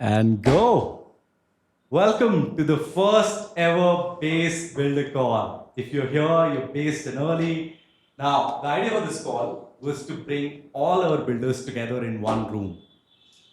And go. Welcome to the first ever base builder call. If you're here, you're based in early. Now, the idea of this call was to bring all our builders together in one room.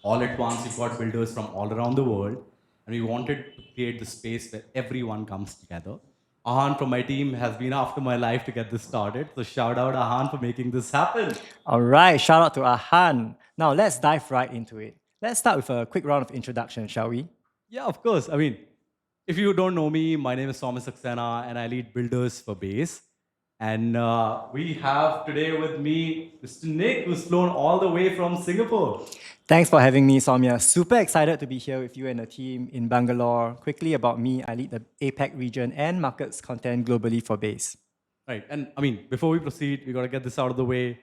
All at once, we've got builders from all around the world, and we wanted to create the space where everyone comes together. Ahan from my team has been after my life to get this started. So shout out Ahan for making this happen. All right, shout out to Ahan. Now let's dive right into it. Let's start with a quick round of introduction, shall we? Yeah, of course. I mean, if you don't know me, my name is Soumya Saxena, and I lead builders for Base. And we have today with me Mr. Nick, who's flown all the way from Singapore. Thanks for having me, Soumya. Super excited to be here with you and the team in Bangalore. Quickly about me, I lead the APAC region and markets content globally for Base. Right. And I mean, before we proceed, we got to get this out of the way.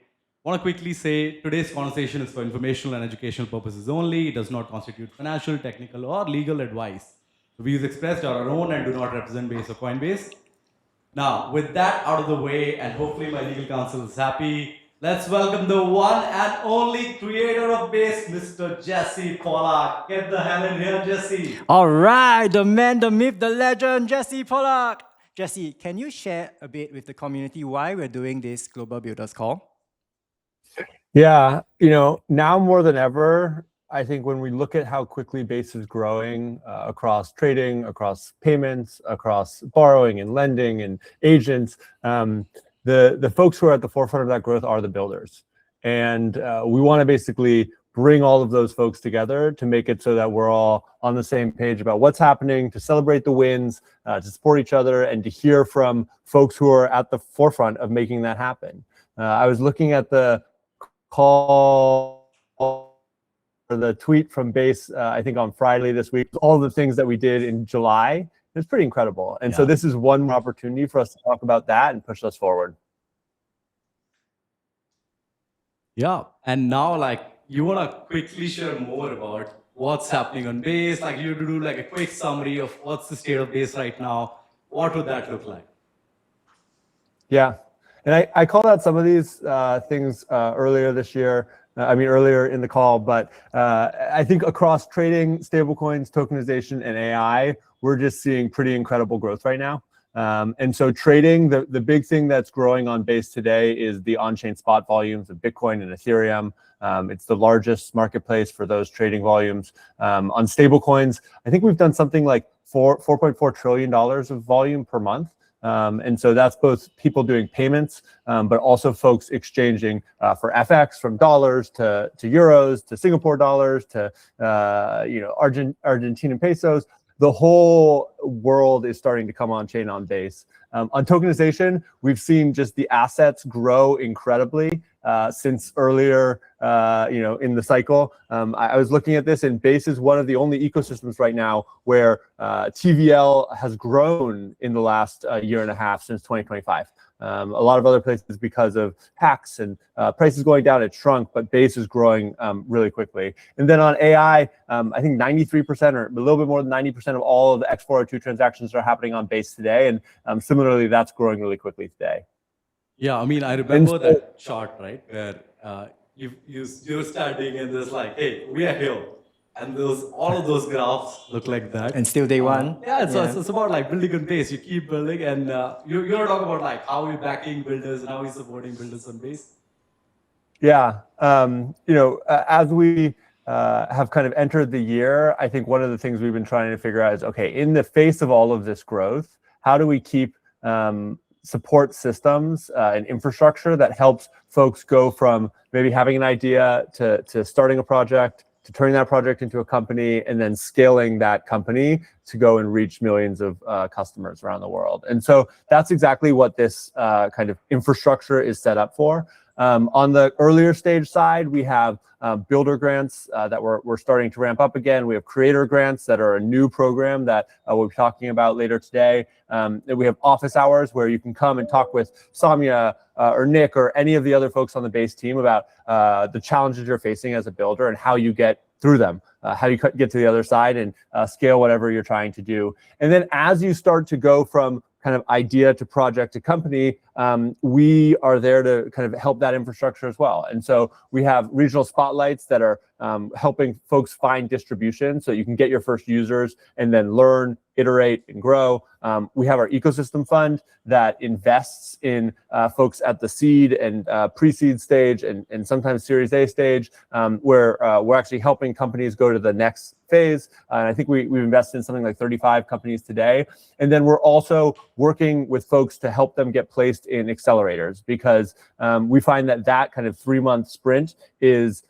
I want to quickly say today's conversation is for informational and educational purposes only. It does not constitute financial, technical, or legal advice. The views expressed are our own and do not represent Base or Coinbase. Now, with that out of the way, and hopefully my legal counsel is happy, let's welcome the one and only creator of Base, Mr. Jesse Pollack. Get the hell in here, Jesse. All right, the man, the myth, the legend, Jesse Pollack. Jesse, can you share a bit with the community why we're doing this Global Builders Call? Yeah, now more than ever, I think when we look at how quickly Base is growing across trading, across payments, across borrowing and lending and agents, the folks who are at the forefront of that growth are the builders. And we want to basically bring all of those folks together to make it so that we're all on the same page about what's happening, to celebrate the wins, to support each other, and to hear from folks who are at the forefront of making that happen. I was looking at the call or the tweet from Base, I think on Friday this week, all the things that we did in July. It's pretty incredible. And so this is one more opportunity for us to talk about that and push us forward. Yeah. And now, you want to quickly share more about what's happening on Base? You do a quick summary of what's the state of Base right now. What would that look like? Yeah. And I called out some of these things earlier this year, earlier in the call, but I think across trading, stablecoins, tokenization, and AI, we're just seeing pretty incredible growth right now. And so trading, the big thing that's growing on Base today is the on-chain spot volumes of Bitcoin and Ethereum. It's the largest marketplace for those trading volumes. On stablecoins, I think we've done something like $4.4 trillion of volume per month. And so that's both people doing payments, but also folks exchanging for FX from dollars to euros to Singapore dollars to Argentinian pesos. The whole world is starting to come on chain on Base. On tokenization, we've seen just the assets grow incredibly since earlier, in the cycle. I was looking at this, and Base is one of the only ecosystems right now where TVL has grown in the last year and a half since 2025. A lot of other places, because of hacks and prices going down, it shrunk, but Base is growing really quickly. And then on AI, I think 93% or a little bit more than 90% of all of the X402 transactions are happening on Base today. And similarly, that's growing really quickly today. Yeah, I remember that chart, right? Where you're standing and there's hey, we are here. And all of those graphs look like that. And still day one. It's about building on Base. You keep building, and you're talking about how we're backing builders and how we're supporting builders on Base. Yeah. As we have kind of entered the year, I think one of the things we've been trying to figure out is, okay, in the face of all of this growth, how do we keep support systems and infrastructure that helps folks go from maybe having an idea to starting a project, to turning that project into a company, and then scaling that company to go and reach millions of customers around the world. And so that's exactly what this kind of infrastructure is set up for. On the earlier stage side, we have builder grants that we're starting to ramp up again. We have creator grants that are a new program that we'll be talking about later today. We have office hours where you can come and talk with Samya or Nick or any of the other folks on the base team about the challenges you're facing as a builder and how you get through them, how you get to the other side and scale whatever you're trying to do. And then as you start to go from kind of idea to project to company, we are there to kind of help that infrastructure as well. And so we have regional spotlights that are helping folks find distribution so you can get your first users and then learn, iterate, and grow. We have our ecosystem fund that invests in folks at the seed and pre-seed stage and sometimes Series A stage, where we're actually helping companies go to the next phase. And I think we've invested in something like 35 companies today. And then we're also working with folks to help them get placed in accelerators, because we find that kind of 3-month sprint is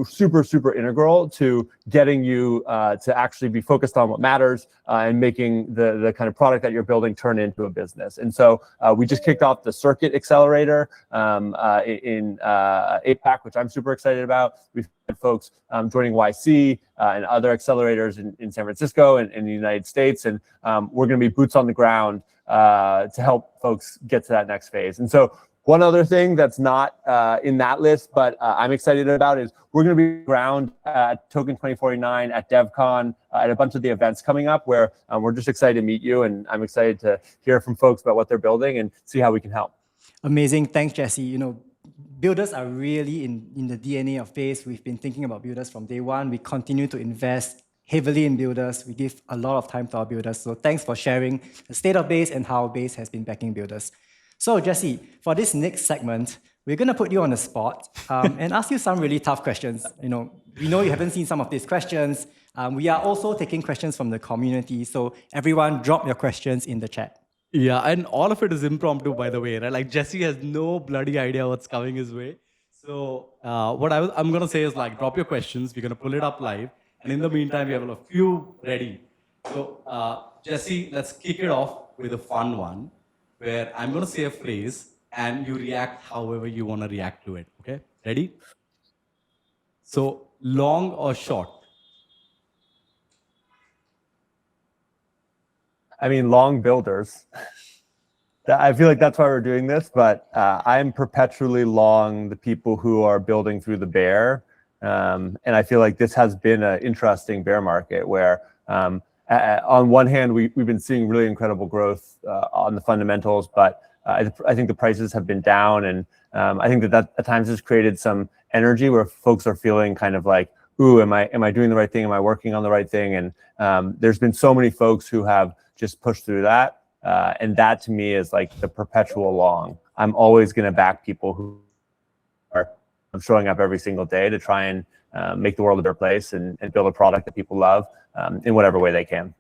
super integral to getting you to actually be focused on what matters and making the kind of product that you're building turn into a business. And so we just kicked off the Circuit Accelerator in APAC, which I'm super excited about. We've had folks joining YC and other accelerators in San Francisco and in the United States. And we're going to be boots on the ground to help folks get to that next phase. And so one other thing that's not in that list, but I'm excited about, is we're going to be around at Token 2049, at DevCon, at a bunch of the events coming up, where we're just excited to meet you, and I'm excited to hear from folks about what they're building and see how we can help. Amazing. Thanks, Jesse. Builders are really in the DNA of Base. We've been thinking about builders from day one. We continue to invest heavily in builders. We give a lot of time to our builders. So thanks for sharing the state of Base and how Base has been backing builders. So Jesse, for this next segment, we're going to put you on the spot and ask you some really tough questions. We know you haven't seen some of these questions. We are also taking questions from the community. So everyone, drop your questions in the chat. Yeah, and all of it is impromptu, by the way, right? Like Jesse has no bloody idea what's coming his way. So what I'm gonna say is, like, drop your questions. We're gonna pull it up live, and in the meantime, we have a few ready. So Jesse, let's kick it off with a fun one, where I'm gonna say a phrase and you react however you wanna react to it. Okay, ready? So long or short? I mean, long builders. I feel like that's why we're doing this, but I'm perpetually long the people who are building through the bear. And I feel like this has been an interesting bear market where on one hand, we've been seeing really incredible growth on the fundamentals, but I think the prices have been down. And I think that at times has created some energy where folks are feeling kind of like, ooh, am I doing the right thing? Am I working on the right thing? And there's been so many folks who have just pushed through that. And that to me is like the perpetual long. I'm always going to back people who are showing up every single day to try and make the world a better place and build a product that people love in whatever way they can.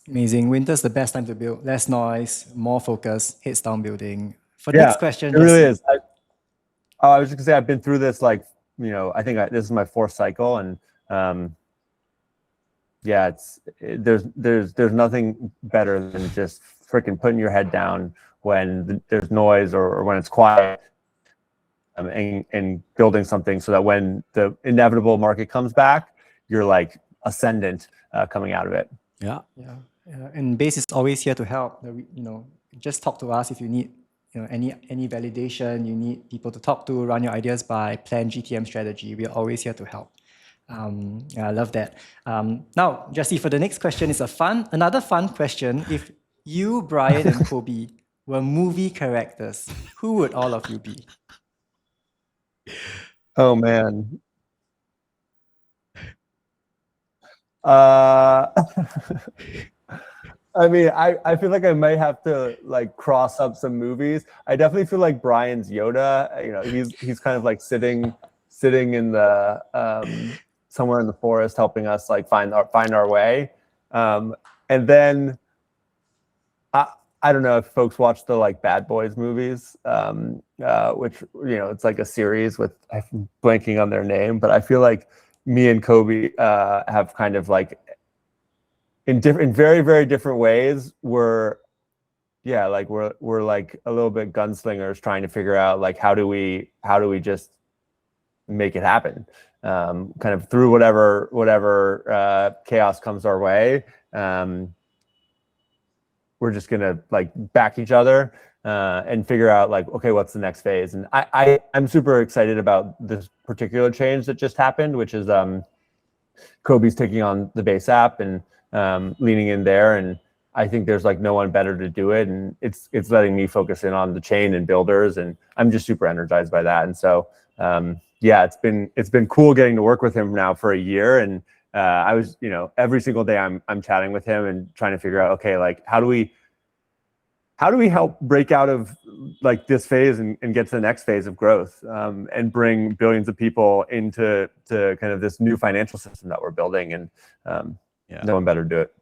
Amazing. Winter's the best time to build. Less noise, more focus, heads down building. For the Yeah, next question, it really Jesse. is. I was just gonna say, I've been through this, like, I think this is my 4th cycle, and yeah, there's nothing better than just freaking putting your head down when there's noise or when it's quiet, and building something so that when the inevitable market comes back, you're like ascendant coming out of it. Yeah. And Base is always here to help. Just talk to us if you need any validation, you need people to talk to, run your ideas by, plan GTM strategy. We are always here to help. I love that. Now, Jesse, for the next question is another fun question. If you, Brian, and Kobe were movie characters, who would all of you be? Oh man. I mean, I feel like I might have to like cross up some movies. I definitely feel like Brian's Yoda. You know, he's kind of like sitting in the somewhere in the forest, helping us like find our way. And then I don't know if folks watch the like Bad Boys movies, which it's like a series with I'm blanking on their name, but I feel like me and Kobe have kind of like in very very different ways. We're like a little bit gunslingers trying to figure out like how do we just make it happen, kind of through whatever chaos comes our way. We're just gonna like back each other and figure out like, okay, what's the next phase. And I'm super excited about this particular change that just happened, which is Kobe's taking on the base app and leaning in there. And I think there's like no one better to do it. And it's letting me focus in on the chain and builders. And I'm just super energized by that. And so yeah, it's been cool getting to work with him now for a year. And I was, every single day I'm chatting with him and trying to figure out, okay, like how do we help break out of like this phase and get to the next phase of growth, and bring billions of people into kind of this new financial system that we're building, and no one better to do it.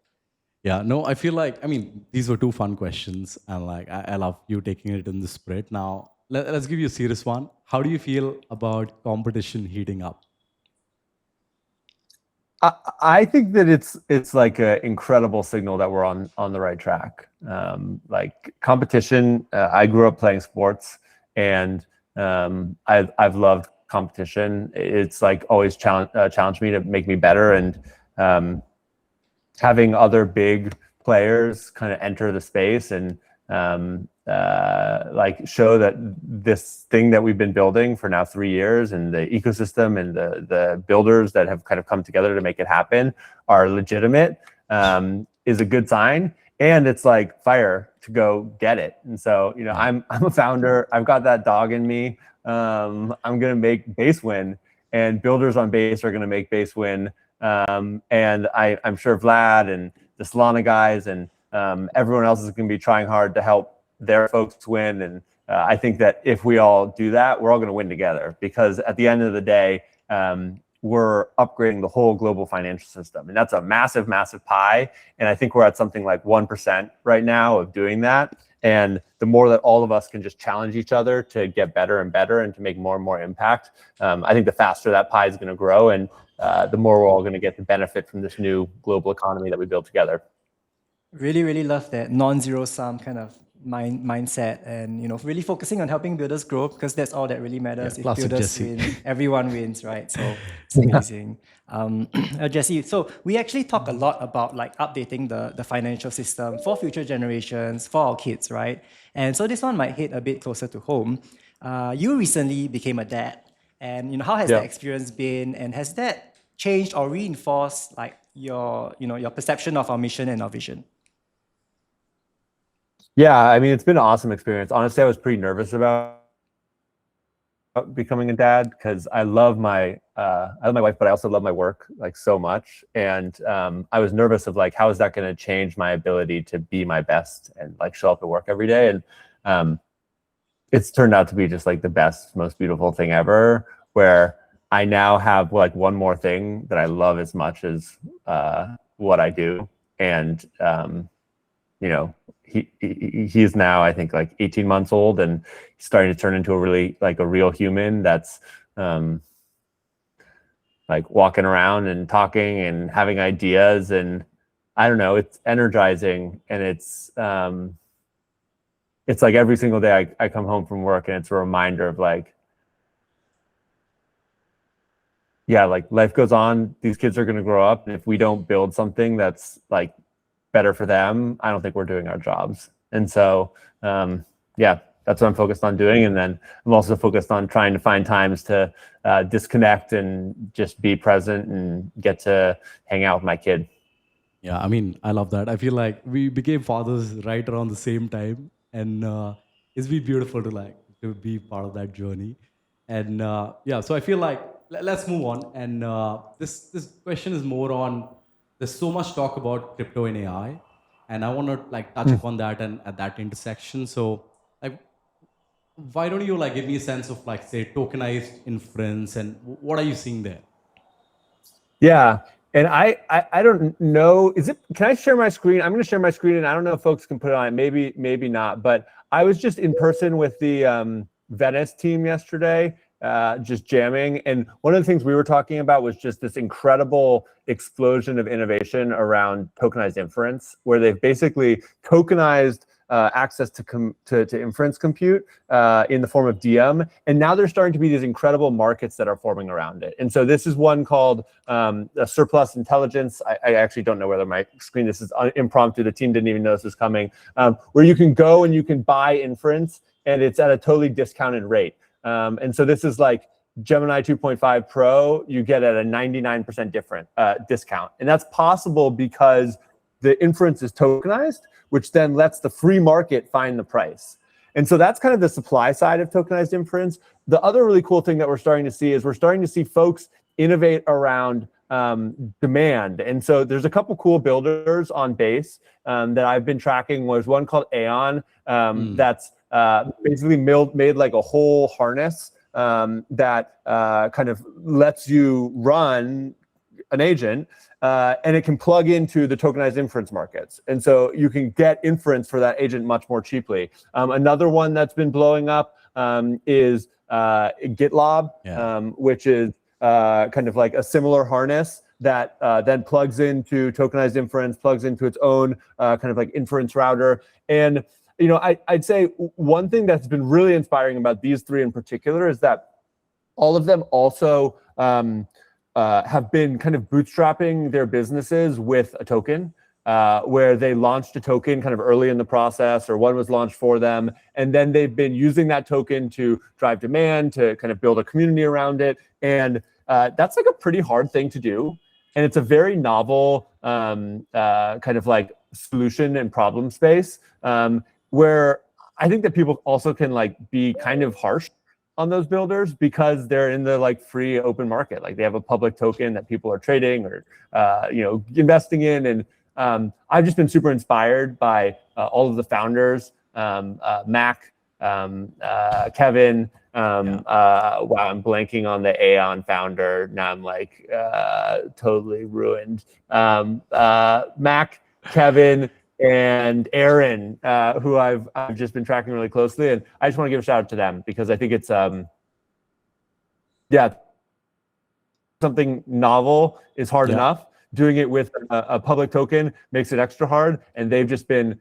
Yeah, no, I feel like, I mean, these were two fun questions, and like, I love you taking it in the spirit. Now, let's give you a serious one. How do you feel about competition heating up? I think that it's like an incredible signal that we're on the right track. Like competition, I grew up playing sports, and I've loved competition. It's like always challenged me to make me better, and having other big players kind of enter the space and like show that this thing that we've been building for now 3 years, and the ecosystem and the builders that have kind of come together to make it happen are legitimate, is a good sign. And it's like fire to go get it. And so, I'm a founder. I've got that dog in me. I'm gonna make base win, and builders on base are gonna make base win. And I'm sure Vlad and the Solana guys and everyone else is going to be trying hard to help their folks win. And I think that if we all do that, we're all going to win together, because at the end of the day, we're upgrading the whole global financial system. And that's a massive, massive pie. And I think we're at something like 1% right now of doing that. And the more that all of us can just challenge each other to get better and better and to make more and more impact, I think the faster that pie is going to grow, and the more we're all going to get the benefit from this new global economy that we built together. Really, really love that non-zero sum kind of mindset, and really focusing on helping builders grow, because that's all that really matters. Yeah, if classic builders Jesse. win, everyone wins, right? So it's amazing. Jesse, so we actually talk a lot about like updating the financial system for future generations, for our kids, right? And so this one might hit a bit closer to home. You recently became a dad, and how has that experience been, and has that changed or reinforced like your perception of our mission and our vision? Yeah, I mean, it's been an awesome experience. Honestly, I was pretty nervous about becoming a dad, because I love my wife, but I also love my work like so much. And I was nervous of like, how is that going to change my ability to be my best and like show up at work every day? And it's turned out to be just like the best, most beautiful thing ever, where I now have like one more thing that I love as much as what I do. And he's now, I think, like 18 months old, and he's starting to turn into a real human that's like walking around and talking and having ideas. And I don't know, it's energizing. And it's like every single day I come home from work, and it's a reminder of like, yeah, like life goes on. These kids are going to grow up. And if we don't build something that's like better for them, I don't think we're doing our jobs. And so, yeah, that's what I'm focused on doing. And then I'm also focused on trying to find times to disconnect and just be present and get to hang out with my kid. Yeah, I mean, I love that. I feel like we became fathers right around the same time, and it's been beautiful to be part of that journey. And yeah, so I feel like let's move on. And this question is more on, there's so much talk about crypto and AI, and I want to like touch upon that and at that intersection. So like, why don't you like give me a sense of like say tokenized inference and what are you seeing there? Yeah. And I don't know, can I share my screen? I'm going to share my screen, and I don't know if folks can put it on, maybe not, but I was just in person with the Venice team yesterday, just jamming. And one of the things we were talking about was just this incredible explosion of innovation around tokenized inference, where they've basically tokenized access to inference compute in the form of DM. And now there's starting to be these incredible markets that are forming around it. And so this is one called a surplus intelligence. I actually don't know whether my screen, this is impromptu. The team didn't even know this was coming, where you can go and you can buy inference and it's at a totally discounted rate. And so this is like Gemini 2.5 Pro, you get at a 99% different discount. And that's possible because the inference is tokenized, which then lets the free market find the price. And so that's kind of the supply side of tokenized inference. The other really cool thing that we're starting to see is we're starting to see folks innovate around demand. And so there's a couple cool builders on Base that I've been tracking. There's one called Aeon that's basically made like a whole harness that kind of lets you run an agent and it can plug into the tokenized inference markets. And so you can get inference for that agent much more cheaply. Another one that's been blowing up is GitLab, which is kind of like a similar harness that then plugs into tokenized inference, plugs into its own kind of like inference router. And you know, I'd say one thing that's been really inspiring about these three in particular is that all of them also have been kind of bootstrapping their businesses with a token, where they launched a token kind of early in the process, or one was launched for them. And then they've been using that token to drive demand, to kind of build a community around it. And that's like a pretty hard thing to do. And it's a very novel kind of like solution and problem space where I think that people also can like be kind of harsh on those builders because they're in the like free open market. Like they have a public token that people are trading or you know, investing in. And I've just been super inspired by all of the founders, Mac, Kevin. Wow, I'm blanking on the Aeon founder. Now I'm like totally ruined. Mac, Kevin, and Aaron, who I've just been tracking really closely. And I just want to give a shout out to them because I think it's, yeah, something novel is hard enough. Doing it with a public token makes it extra hard. And they've just been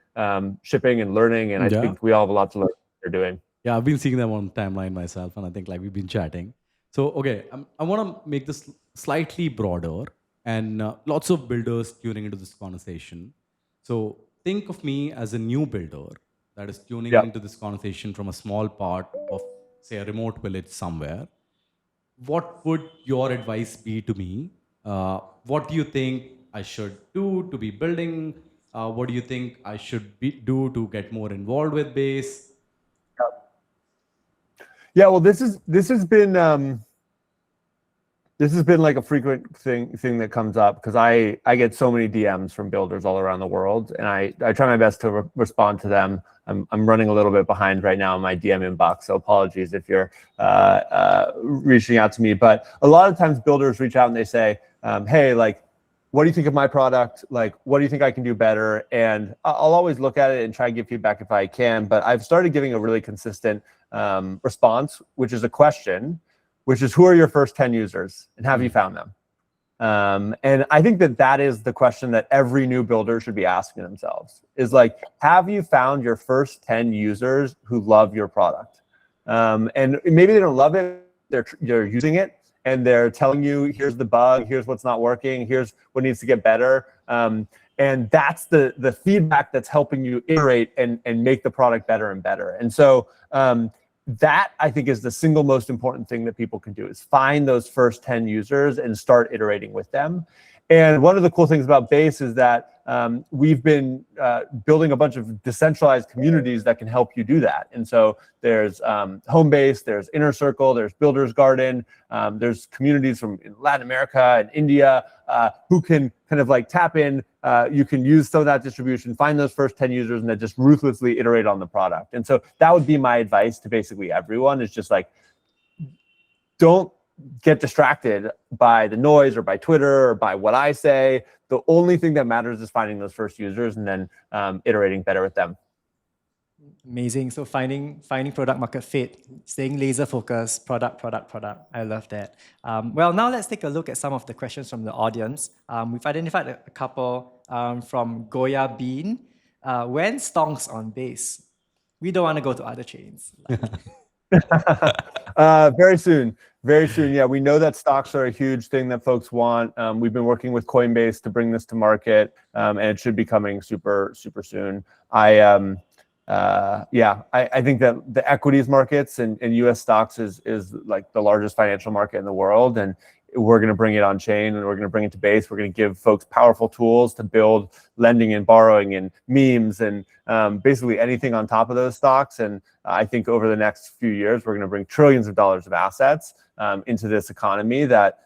shipping and learning. And I think we all have a lot to learn what they're doing. Yeah, I've been seeing them on timeline myself. And I think like we've been chatting. So, okay, I want to make this slightly broader and lots of builders tuning into this conversation. So think of me as a new builder that is tuning into this conversation from a small part of, say, a remote village somewhere. What would your advice be to me? What do you think I should do to be building? What do you think I should do to get more involved with Base? Yeah, well, this has been like a frequent thing that comes up because I get so many DMs from builders all around the world, and I try my best to respond to them. I'm running a little bit behind right now in my DM inbox, so apologies if you're reaching out to me. But a lot of times builders reach out and they say, hey, like, what do you think of my product? Like, what do you think I can do better? And I'll always look at it and try and give feedback if I can. But I've started giving a really consistent response, which is a question, which is, who are your first 10 users and have you found them? And I think that is the question that every new builder should be asking themselves, is like, have you found your first 10 users who love your product? And maybe they don't love it, they're using it, and they're telling you, here's the bug, here's what's not working, here's what needs to get better. And that's the feedback that's helping you iterate and make the product better and better. And so that, I think, is the single most important thing that people can do, is find those first 10 users and start iterating with them. And one of the cool things about Base is that we've been building a bunch of decentralized communities that can help you do that. And so there's Homebase, there's Inner Circle, there's Builders Garden, there's communities from Latin America and India who can kind of like tap in. You can use some of that distribution, find those first 10 users, and then just ruthlessly iterate on the product. And so that would be my advice to basically everyone, is just like, don't get distracted by the noise or by Twitter or by what I say. The only thing that matters is finding those first users and then iterating better with them. Amazing. So finding product market fit, staying laser focused, product. I love that. Well, now let's take a look at some of the questions from the audience. We've identified a couple from Goya Bean. When stonks on Base? We don't want to go to other chains. Very soon. Yeah, we know that stocks are a huge thing that folks want. We've been working with Coinbase to bring this to market, and it should be coming super soon. I think that the equities markets and US stocks is like the largest financial market in the world, and we're going to bring it on chain, and we're going to bring it to Base. We're going to give folks powerful tools to build lending and borrowing and memes and basically anything on top of those stocks. And I think over the next few years, we're going to bring trillions of dollars of assets into this economy that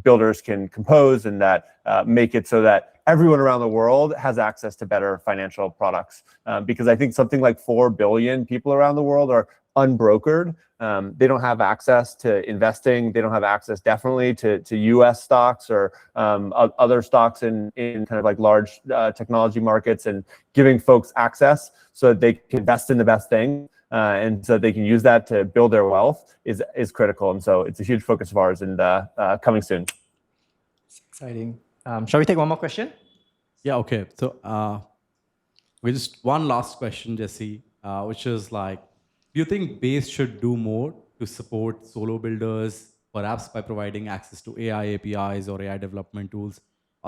builders can compose, and that make it so that everyone around the world has access to better financial products. Because I think something like 4 billion people around the world are unbrokered. They don't have access to investing. They don't have access definitely to US stocks or other stocks in kind of like large technology markets, and giving folks access so that they can invest in the best thing and so they can use that to build their wealth is critical. And so it's a huge focus of ours, and coming soon. It's exciting. Shall we take one more question? Yeah, okay. So we just one last question, Jesse, which is like, do you think Base should do more to support solo builders, perhaps by providing access to AI APIs or AI development tools?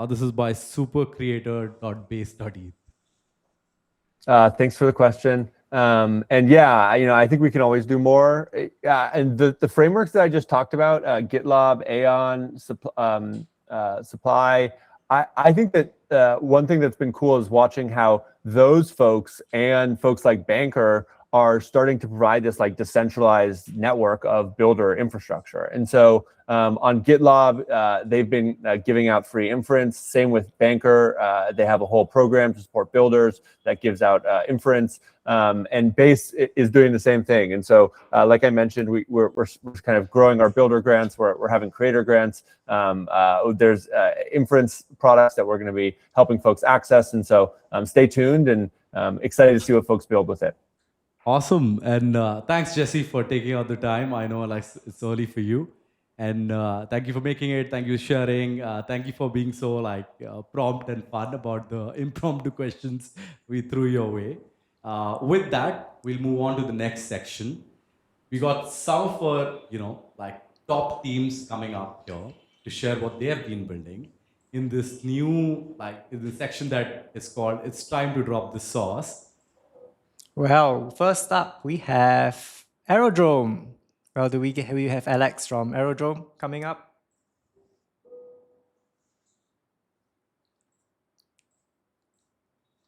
This is by supercreator.base.eth. Thanks for the question. And yeah, I think we can always do more. And the frameworks that I just talked about, GitLab, Aeon, Supply, I think that one thing that's been cool is watching how those folks and folks like Banker are starting to provide this like decentralized network of builder infrastructure. And so on GitLab, they've been giving out free inference. Same with Banker. They have a whole program to support builders that gives out inference. And Base is doing the same thing. And so, like I mentioned, we're kind of growing our builder grants. We're having creator grants. There's inference products that we're going to be helping folks access. And so stay tuned, and excited to see what folks build with it. Awesome. And thanks, Jesse, for taking out the time. I know like it's early for you. And thank you for making it. Thank you for sharing. Thank you for being so like prompt and fun about the impromptu questions we threw your way. With that, we'll move on to the next section. We got some of our, like top teams coming up here to share what they have been building in this new, like in the section that is called "It's Time to Drop the Sauce." Well, first up, we have Aerodrome. Well, we have Alex from Aerodrome coming up?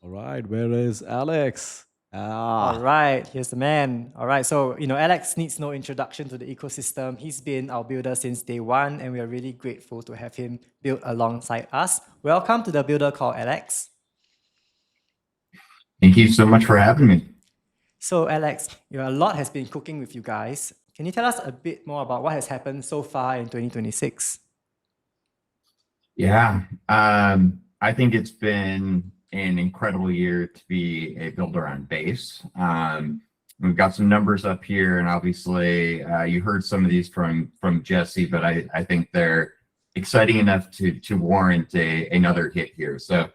All right, where is Alex? All right, here's the man. All right, so Alex needs no introduction to the ecosystem. He's been our builder since day one, and we are really grateful to have him build alongside us. Welcome to the Builder Call, Alex. Thank you so much for having me. So Alex, a lot has been cooking with you guys. Can you tell us a bit more about what has happened so far in 2026? Yeah, I think it's been an incredible year to be a builder on Base. We've got some numbers up here, and obviously you heard some of these from Jesse, but I think they're exciting enough to warrant another hit here. So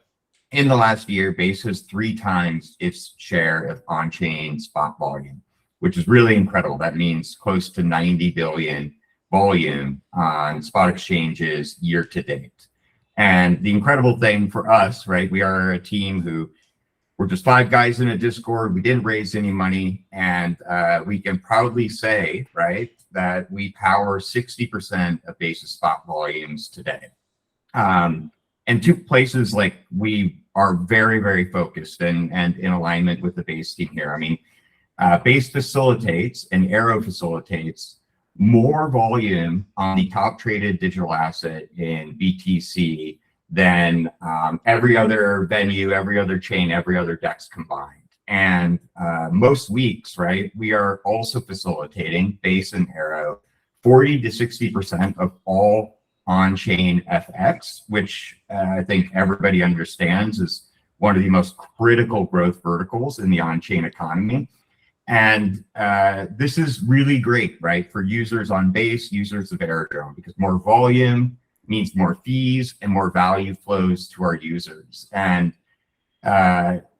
in the last year, Base has 3 times its share of on-chain spot volume, which is really incredible. That means close to 90 billion volume on spot exchanges year to date. And the incredible thing for us, right, we are a team who we're just 5 guys in a Discord. We didn't raise any money, and we can proudly say, right, that we power 60% of Base's spot volumes today. And two places like we are very, very focused and in alignment with the Base team here. I mean, Base facilitates and Arrow facilitates more volume on the top traded digital asset in BTC than every other venue, every other chain, every other DEX combined. And most weeks, right, we are also facilitating Base and Arrow 40 to 60% of all on-chain FX, which I think everybody understands is one of the most critical growth verticals in the on-chain economy. And this is really great, right, for users on Base, users of Aerodrome, because more volume means more fees and more value flows to our users. And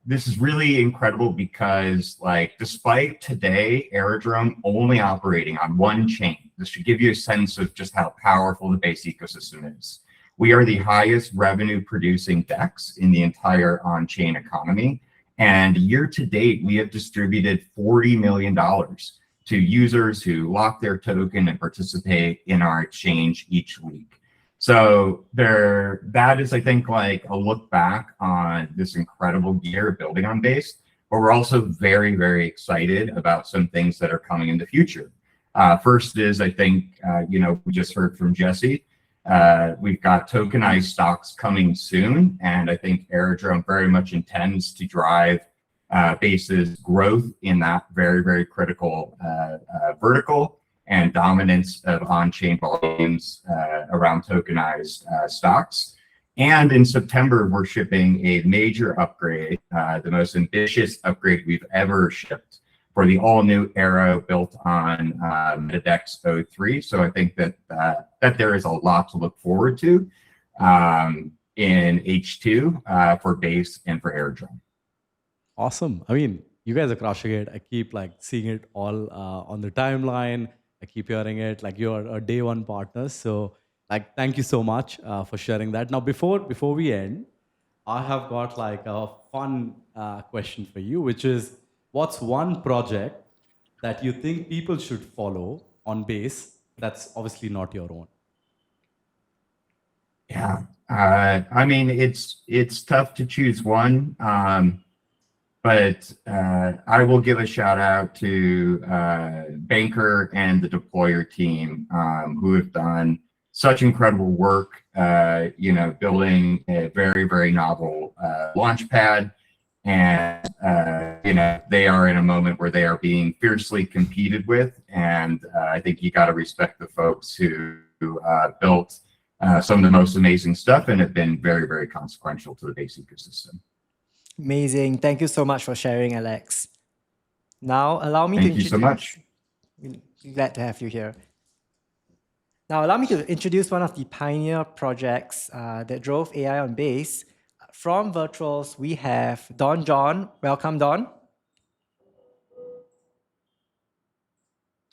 this is really incredible because, like, despite today Aerodrome only operating on one chain, this should give you a sense of just how powerful the Base ecosystem is. We are the highest revenue producing DEX in the entire on-chain economy. And year to date, we have distributed $40 million to users who lock their token and participate in our exchange each week. So that is, I think, like a look back on this incredible year building on Base, but we're also very, very excited about some things that are coming in the future. First is, I think, we just heard from Jesse. We've got tokenized stocks coming soon, and I think Aerodrome very much intends to drive Base's growth in that very, very critical vertical and dominance of on-chain volumes around tokenized stocks. And in September, we're shipping a major upgrade, the most ambitious upgrade we've ever shipped for the all-new Arrow built on MetaDex 03. So I think that there is a lot to look forward to in H2 for Base and for Aerodrome. Awesome. I mean, you guys are crushing it. I keep like seeing it all on the timeline. I keep hearing it. Like, you're a day one partner. So like, thank you so much for sharing that. Now, before we end, I have got like a fun question for you, which is, what's one project that you think people should follow on Base that's obviously not your own? Yeah, I mean, it's tough to choose one, but I will give a shout out to Banker and the Deployer team, who have done such incredible work, building a very, very novel launchpad. And they are in a moment where they are being fiercely competed with, and I think you got to respect the folks who built some of the most amazing stuff and have been very, very consequential to the Base ecosystem. Amazing. Thank you so much for sharing, Alex. Now, allow me to Thank you so much. Glad to have you here. Now, allow me to introduce one of the pioneer projects that drove AI on Base. From Virtuals, we have Don John. Welcome, Don.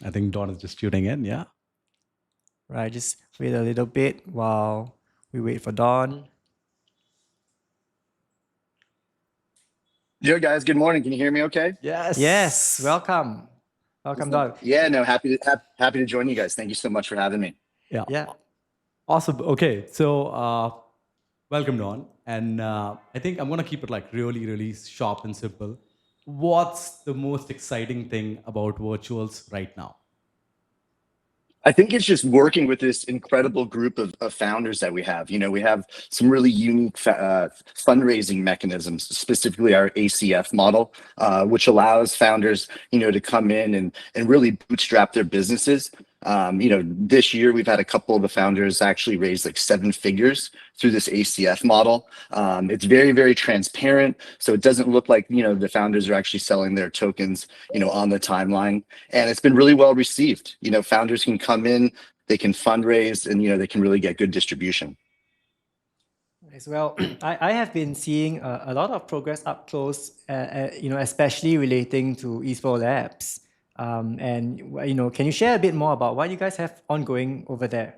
I think Don is just tuning in, yeah. Right, just wait a little bit while we wait for Don. Yo, guys, good morning. Can you hear me okay? Yes, welcome. Welcome, Don. Yeah, no, happy to join you guys. Thank you so much for having me. Yeah. Awesome. Okay, so welcome, Don. And I think I'm going to keep it like really, really sharp and simple. What's the most exciting thing about Virtuals right now? I think it's just working with this incredible group of founders that we have. We have some really unique fundraising mechanisms, specifically our ACF model, which allows founders, to come in and really bootstrap their businesses. This year we've had a couple of the founders actually raise like 7 figures through this ACF model. It's very, very transparent, so it doesn't look like the founders are actually selling their tokens on the timeline, and it's been really well received. Founders can come in, they can fundraise, and they can really get good distribution. As well, I have been seeing a lot of progress up close, especially relating to Esports Labs. And can you share a bit more about what you guys have ongoing over there?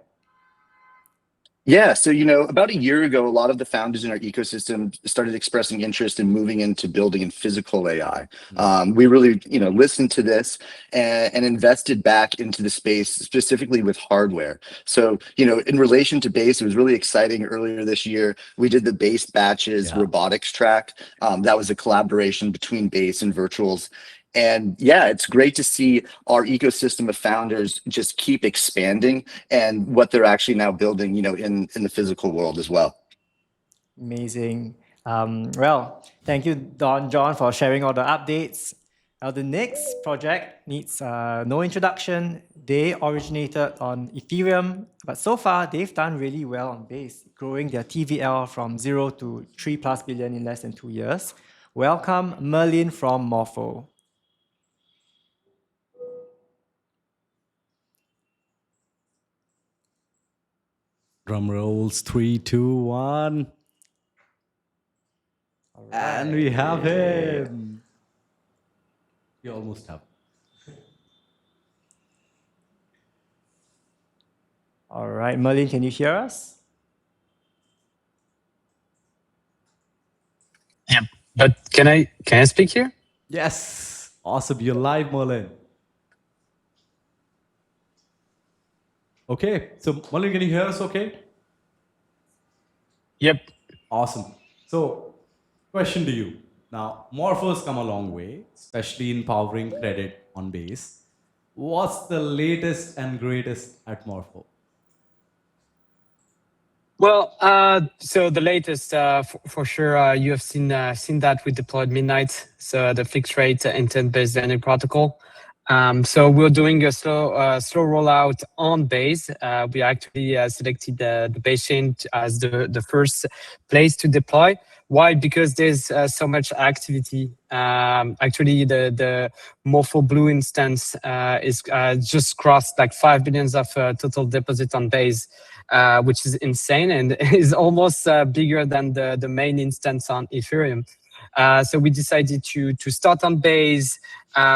Yeah, so about a year ago, a lot of the founders in our ecosystem started expressing interest in moving into building in physical AI. We really, listened to this and invested back into the space specifically with hardware. So, in relation to Base, it was really exciting. Earlier this year, we did the Base Batches Yeah. robotics track. That was a collaboration between Base and Virtuals. And yeah, it's great to see our ecosystem of founders just keep expanding and what they're actually now building, in the physical world as well. Amazing. Well, thank you, Don John, for sharing all the updates. Now, the next project needs no introduction. They originated on Ethereum, but so far they've done really well on Base, growing their TVL from 0 to 3+ billion in less than 2 years. Welcome, Merlin from Morpho. Drum rolls, 3, 2, 1. And we have him. We almost have. All right, Merlin, can you hear us? Yeah, but can I speak here? Yes. Awesome. You're live, Merlin. Okay. So, Merlin, can you hear us okay? Yep. Awesome. So, question to you. Now, Morpho's come a long way, especially in powering credit on Base. What's the latest and greatest at Morpho? Well, so the latest, for sure, you have seen that we deployed Midnight, so the fixed rate intent-based lending protocol. So we're doing a slow rollout on Base. We actually selected the Base chain as the first place to deploy. Why? Because there's so much activity. Actually, the Morpho Blue instance is just crossed like 5 billion of total deposit on Base, which is insane and is almost bigger than the main instance on Ethereum. So we decided to start on Base,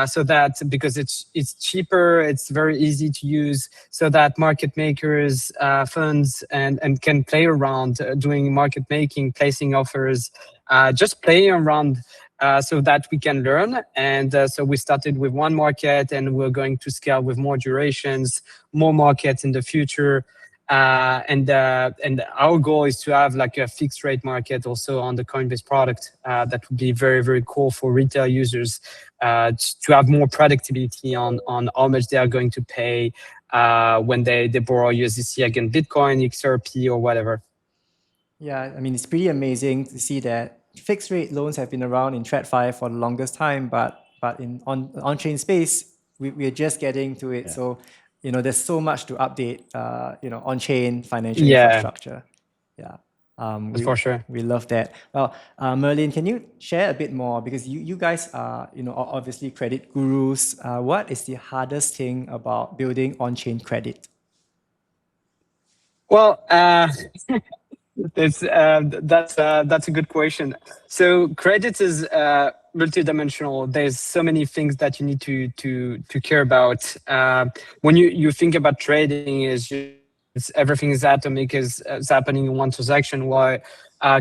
so that because it's cheaper, it's very easy to use, so that market makers, funds, and can play around doing market making, placing offers, just playing around. So that we can learn. And so we started with one market, and we're going to scale with more durations, more markets in the future. And our goal is to have like a fixed rate market also on the Coinbase product. That would be very, very cool for retail users, to have more predictability on how much they are going to pay when they borrow USDC against Bitcoin, XRP, or whatever. Yeah, I mean, it's pretty amazing to see that fixed rate loans have been around in TradFi for the longest time, but in on-chain space, we're just getting to it. Yeah. So, there's so much to update, on-chain financial infrastructure. Yeah. For sure. We love that. Well, Merlin, can you share a bit more? Because you guys are, obviously credit gurus. What is the hardest thing about building on-chain credit? Well, that's a good question. So credit is multidimensional. There's so many things that you need to care about. When you think about trading, everything is atomic, is happening in one transaction. While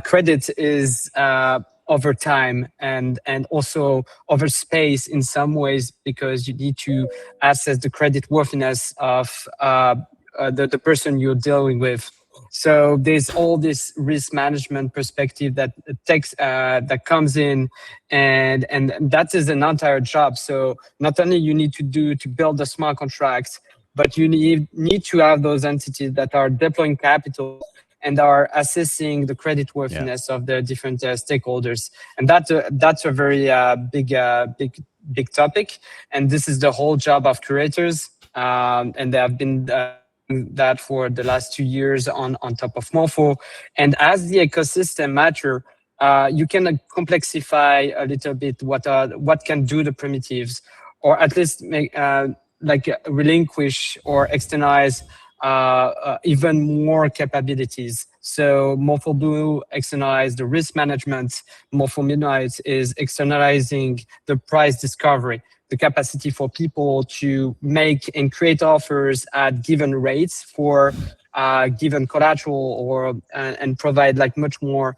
credit is over time and also over space in some ways, because you need to assess the credit worthiness of the person you're dealing with. So there's all this risk management perspective that takes that comes in, and that is an entire job. So not only you need to build the smart contracts, but you need to have those entities that are deploying capital and are assessing the credit worthiness of the different stakeholders, and that's a very big topic. And this is the whole job of curators, and they have been that for the last 2 years on top of Morpho. And as the ecosystem mature, you can complexify a little bit what can do the primitives, or at least make relinquish or externalize even more capabilities. So Morpho Blue externalized the risk management. Morpho Midnight is externalizing the price discovery, the capacity for people to make and create offers at given rates for given collateral or and provide like much more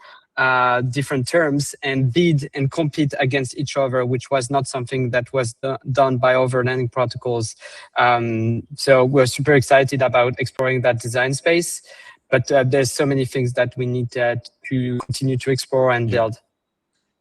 different terms and bid and compete against each other, which was not something that was done by other lending protocols. So we're super excited about exploring that design space, but there's so many things that we need to continue to explore and build.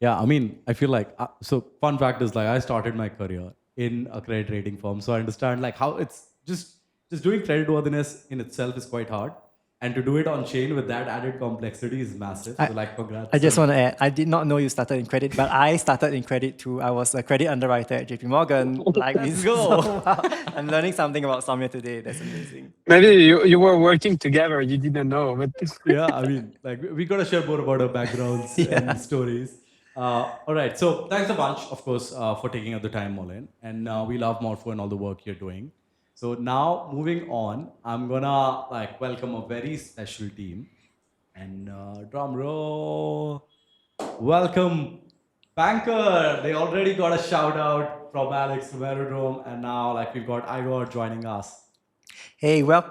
Yeah, I mean, I feel like so. Fun fact is like I started my career in a credit rating firm, so I understand like how it's just doing credit worthiness in itself is quite hard, and to do it on chain with that added complexity is massive. So like, congrats. I just want to add, I did not know you started in credit, but I started in credit too. I was a credit underwriter at JP Morgan. Like, let's go. So, wow. I'm learning something about Samir today. That's amazing. Maybe you were working together, you didn't know, but Yeah, I mean, like we gotta share more about our backgrounds and stories. All right, so thanks a bunch, of course, for taking out the time, Molin, and we love Morpho and all the work you're doing. So now, moving on, I'm gonna like welcome a very special team, and drum roll, welcome Banker. They already got a shout out from Alex from Aerodrome, and now like we've got Igor joining us. Hey, we're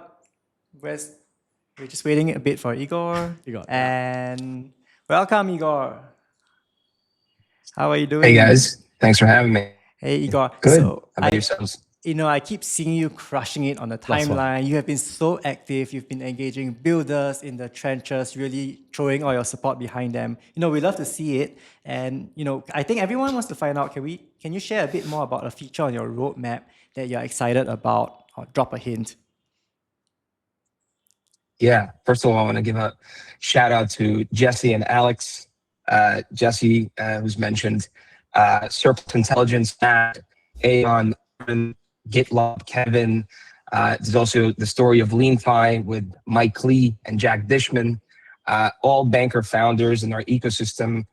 just waiting a bit for Igor. Igor, and welcome, Igor. How are you doing? Hey guys, thanks for having me. Hey, Igor. Good. So How about yourselves? You know, I keep seeing you crushing it on the Last one. timeline. You have been so active. You've been engaging builders in the trenches, really throwing all your support behind them. You know, we love to see it. And, you know, I think everyone wants to find out, can you share a bit more about a feature on your roadmap that you're excited about, or drop a hint? Yeah, first of all, I want to give a shout out to Jesse and Alex. Jesse, who's mentioned, Surplus Intelligence, Matt, Aeon, GitLab, Kevin. There's also the story of LeanFi with Mike Lee and Jack Dishman, all banker founders in our ecosystem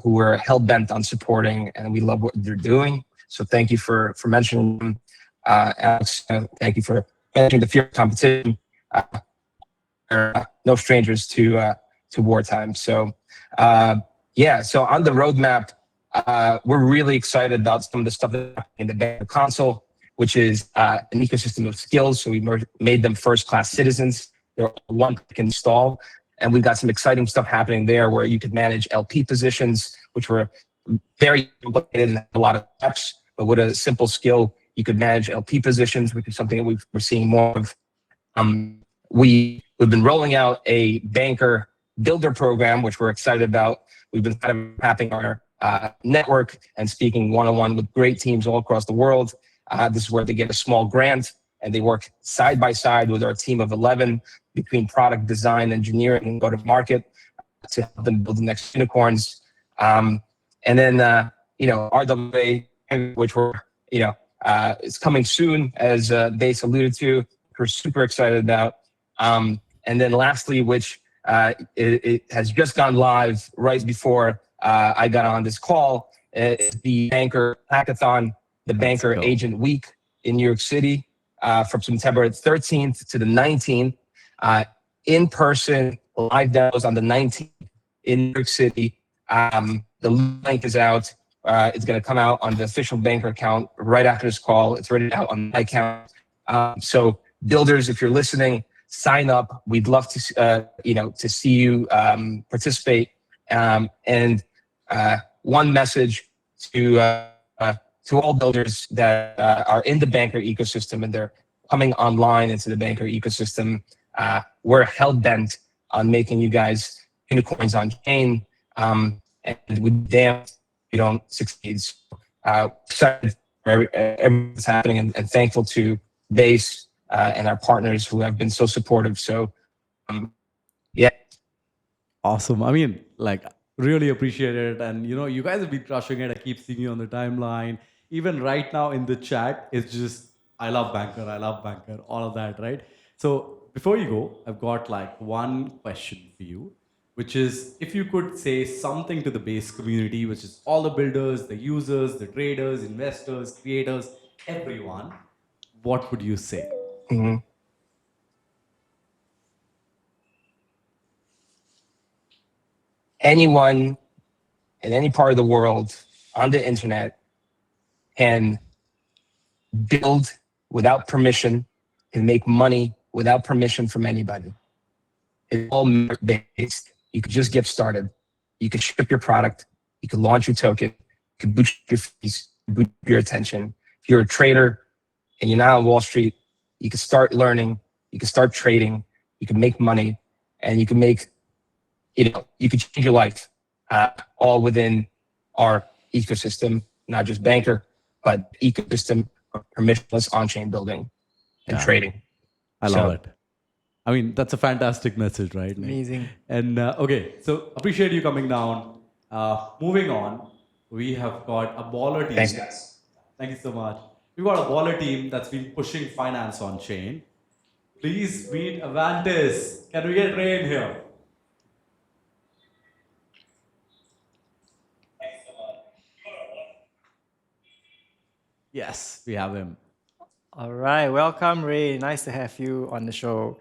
who are hell-bent on supporting, and we love what they're doing. So thank you for mentioning them. Alex, thank you for mentioning the fear of competition. They're no strangers to wartime. So yeah, so on the roadmap, we're really excited about some of the stuff that's happening in the banker console, which is an ecosystem of skills. So we made them first-class citizens. They're one click install. And we've got some exciting stuff happening there where you could manage LP positions, which were very complicated and had a lot of steps. But with a simple skill, you could manage LP positions, which is something that we're seeing more of. We've been rolling out a banker builder program, which we're excited about. We've been kind of mapping our network and speaking one-on-one with great teams all across the world. This is where they get a small grant and they work side by side with our team of 11 between product design, engineering, and go to market to help them build the next unicorns. And then, you know, RWA, which we're, you know, is coming soon, as Base alluded to, we're super excited about. And then lastly, which it has just gone live right before I got on this call, is the Banker Hackathon, the Banker Agent Week in New York City from September 13th to the 19th. In-person live demos on the 19th in New York City. The link is out. It's going to come out on the official Banker account right after this call. It's already out on my account. So builders, if you're listening, sign up. We'd love to, you know, to see you participate. And one message to all builders that are in the Banker ecosystem and they're coming online into the Banker ecosystem. We're hell-bent on making you guys unicorns on chain, and we damn we don't succeed. So, excited for everything that's happening and thankful to Base and our partners who have been so supportive. So, yeah. Awesome. I mean, like, really appreciate it. And, you know, you guys have been crushing it. I keep seeing you on the timeline. Even right now in the chat, it's just, I love Banker, all of that, right? So before you go, I've got like one question for you, which is if you could say something to the Base community, which is all the builders, the users, the traders, investors, creators, everyone, what would you say? Mm-hmm. Anyone in any part of the world on the internet can build without permission, can make money without permission from anybody. It's all merit based. You could just get started. You could ship your product. You could launch your token. You could bootstrap your fees, boot your attention. If you're a trader and you're not on Wall Street, you can start learning. You can start trading. You can make money, and you can make, you can change your life, all within our ecosystem, not just banker, but ecosystem of permissionless on-chain building and Yeah. trading. I love it. I mean, that's a fantastic message, right? Nick? Amazing. And okay, so appreciate you coming down. Moving on, we have got a baller team. Thanks, guys. Thank you so much. We've got a baller team that's been pushing finance on chain. Please meet Avantis. Can we get Ray in here? Yes, we have him. All right, welcome, Ray. Nice to have you on the show.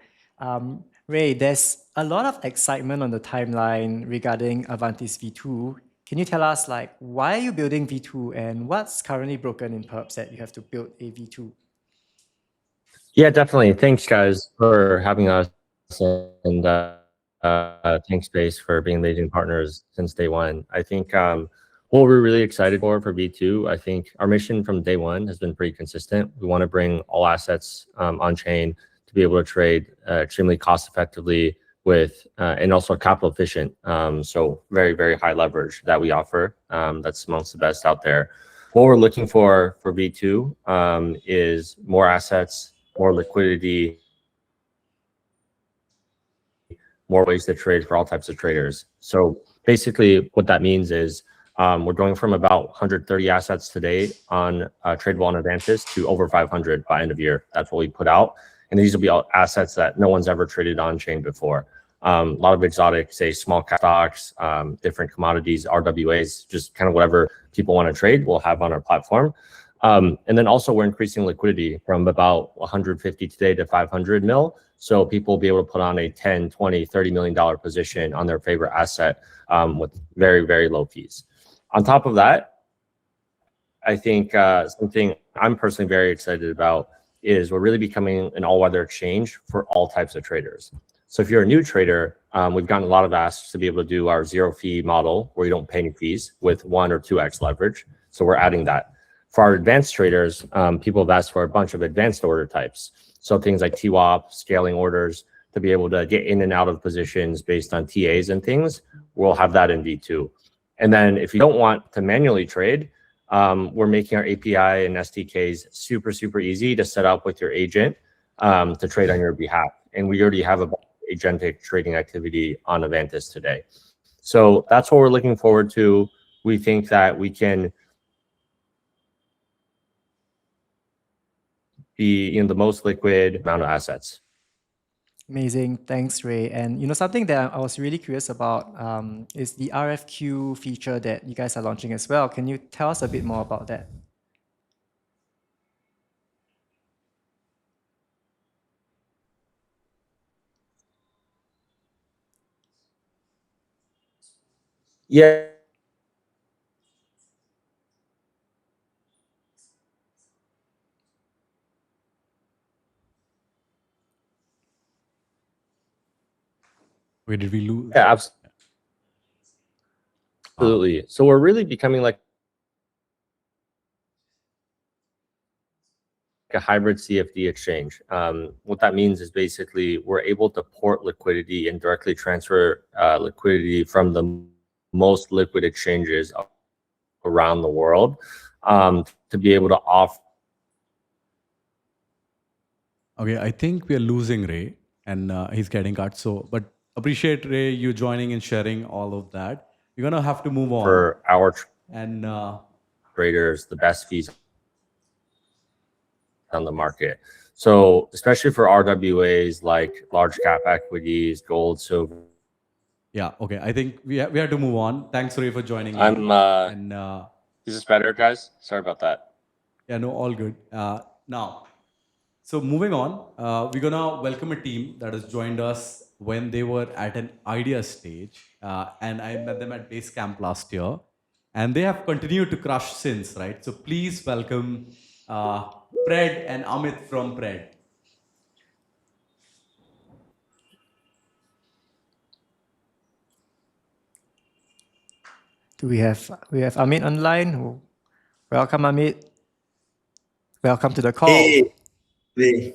Ray, there's a lot of excitement on the timeline regarding Avantis V2. Can you tell us, like, why are you building V2 and what's currently broken in Perps that you have to build a V2? Yeah, definitely. Thanks, guys, for having us, and thanks, Space, for being amazing partners since day one. I think what we're really excited for V2, I think our mission from day one has been pretty consistent. We want to bring all assets on chain to be able to trade extremely cost effectively with and also capital efficient. So very, very high leverage that we offer. That's amongst the best out there. What we're looking for V2 is more assets, more liquidity, more ways to trade for all types of traders. So basically what that means is we're going from about 130 assets today on tradable on Avantis to over 500 by end of year. That's what we put out. And these will be all assets that no one's ever traded on chain before. A lot of exotic, say small cap stocks, different commodities, RWAs, just kind of whatever people want to trade, we'll have on our platform. And then also we're increasing liquidity from about 150 today to 500 mil. So people will be able to put on a 10, 20, $30 million position on their favorite asset with very, very low fees. On top of that, I think something I'm personally very excited about is we're really becoming an all-weather exchange for all types of traders. So if you're a new trader, we've gotten a lot of asks to be able to do our zero fee model where you don't pay any fees with 1 or 2x leverage. So we're adding that. For our advanced traders, people have asked for a bunch of advanced order types. So things like TWAP, scaling orders, to be able to get in and out of positions based on TAs and things, we'll have that in V2. And then if you don't want to manually trade, we're making our API and SDKs super, super easy to set up with your agent to trade on your behalf. And we already have a agentic trading activity on Avantis today. So that's what we're looking forward to. We think that we can be the most liquid amount of assets. Amazing. Thanks, Ray. And something that I was really curious about is the RFQ feature that you guys are launching as well. Can you tell us a bit more about that? Yeah. Where did we lose? Yeah, absolutely. So we're really becoming like a hybrid CFD exchange. What that means is basically we're able to port liquidity and directly transfer liquidity from the most liquid exchanges around the world to be able to offer. Okay, I think we are losing Ray and he's getting cut. So, but appreciate Ray, you joining and sharing all of that. We're going to have to move on. For our and traders, the best fees on the market. So especially for RWAs like large cap equities, gold, silver. Yeah, okay. I think we have to move on. Thanks, Ray, for joining me. And is this better, guys? Sorry about that. Yeah, no, all good. Now, so moving on, we're gonna welcome a team that has joined us when they were at an idea stage, and I met them at Basecamp last year, and they have continued to crush since, right? So please welcome Pred and Amit from Pred. we have Amit online? Welcome, Amit. Welcome to the call. Hey.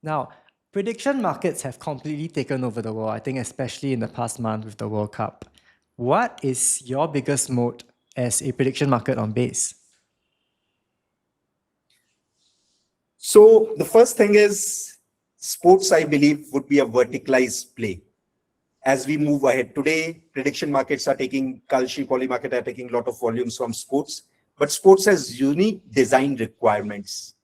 Now, prediction markets have completely taken over the world, I think, especially in the past month with the World Cup. What is your biggest moat as a prediction market on base? So the first thing is sports, I believe, would be a verticalized play. As we move ahead today, prediction markets are taking, Kalshi poly market are taking a lot of volumes from sports, but sports has unique design requirements.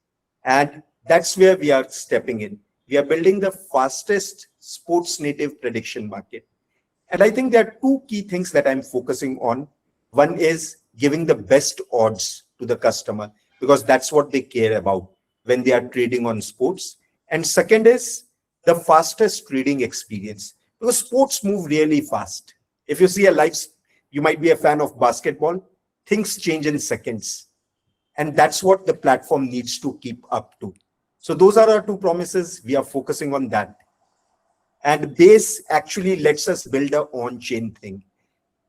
And that's where we are stepping in. We are building the fastest sports native prediction market. And I think there are two key things that I'm focusing on. One is giving the best odds to the customer, because that's what they care about when they are trading on sports. And second is the fastest trading experience, because sports move really fast. If you see a live, you might be a fan of basketball, things change in seconds. And that's what the platform needs to keep up to. So those are our two promises. We are focusing on that. And base actually lets us build a on-chain thing.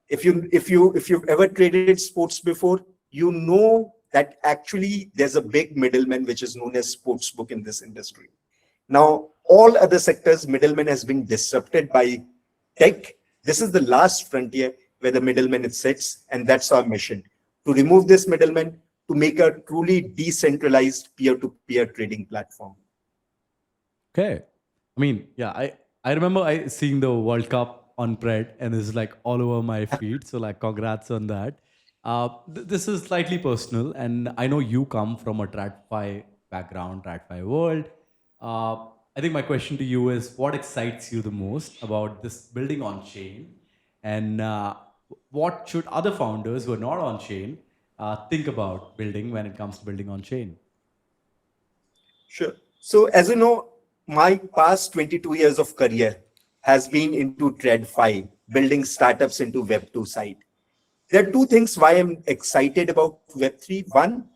If you've ever traded sports before, you know that actually there's a big middleman which is known as sportsbook in this industry. Now, all other sectors, middleman has been disrupted by tech. This is the last frontier where the middleman sits, and that's our mission, to remove this middleman, to make a truly decentralized peer-to-peer trading platform. Okay. I mean, yeah, I remember seeing the World Cup on Pred, and it's like all over my feed. So like, congrats on that. This is slightly personal, and I know you come from a TradFi background, TradFi world. I think my question to you is, what excites you the most about this building on chain, and what should other founders who are not on chain think about building when it comes to building on chain? Sure. So as you know, my past 22 years of career has been into TradFi, building startups into Web2 side. There are two things why I'm excited about Web3. One,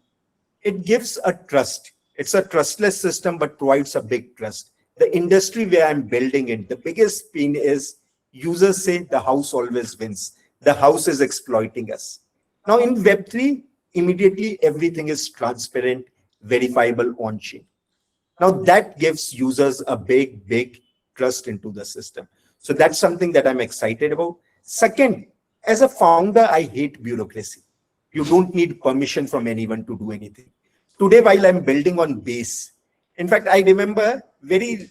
it gives a trust. It's a trustless system, but provides a big trust. The industry where I'm building in, the biggest pain is users say the house always wins. The house is exploiting us. Now in Web3, immediately everything is transparent, verifiable on chain. Now that gives users a big trust into the system. So that's something that I'm excited about. Second, as a founder, I hate bureaucracy. You don't need permission from anyone to do anything. Today, while I'm building on base, in fact, I remember very